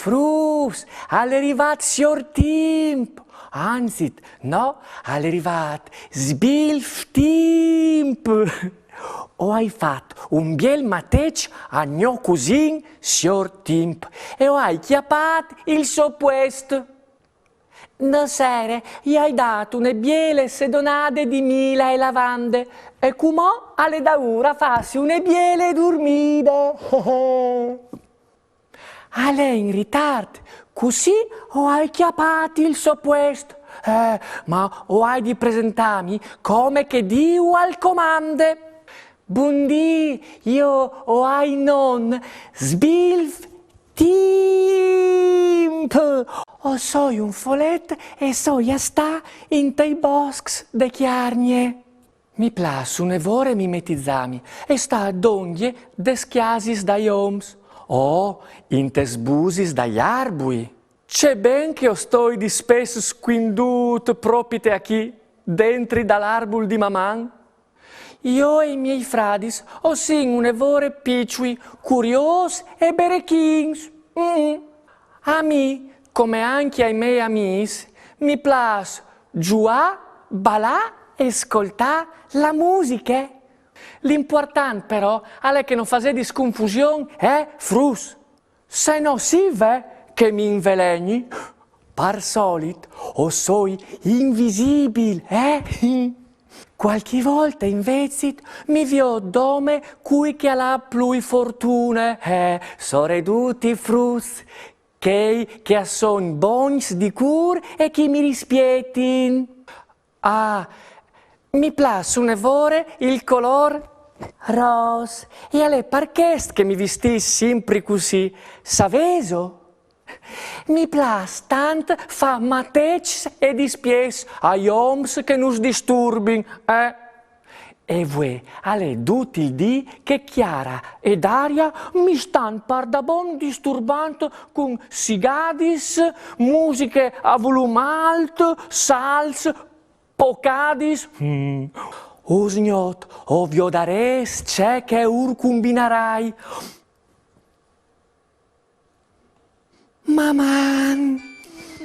Frus, è arrivato signor Timp. Anzi, no, è arrivato sbilf Timp. Ho fatto un bel matech a mio cugino, signor Timp, e ho chiappato il suo puesto. No sere, gli hai dato une biele sedonade di mila e lavande, e comò alle da ora farsi une biele dormide. Ale in ritardo, così ho chiappato il suo puesto. Ma ho di presentarmi come che Dio al comande. Buondì, io ho non sbilf Timp. O soi un folet e soi a sta in tei boscs de chiarnie. Mi plas un'evore mimetizzami e sta ad ogni des chiasis dai oms. In tes busis dagli arbui. C'è ben che io stoi di spesso squindut propite a chi, dentri dall'arbul di maman. Io e i miei fradis o sin un'evore picciui, curios e berechins. A mi, come anche ai miei amici, mi plas giuà, balà e ascoltà la musica. L'importante però è che non fase sconfusione, frus. Se no si ve che mi inveleni, par solit, o soi invisibile, Qualche volta invece mi vio dome cui che ha plui fortune, soreduti frus, che son bons di cur e che mi rispietin. Mi plas un'evore il color ros e alle parchest che mi vestis sempre così, saveso? Mi plas tant fa matech e dispies ai oms che nus disturbin, E voi, alle tutti il dì che Chiara e Daria mi stan par da bon disturbante con sigadis, musiche a volume alto, sals, pocadis. O signot, o viodares, c'è che ur combinarai. Maman!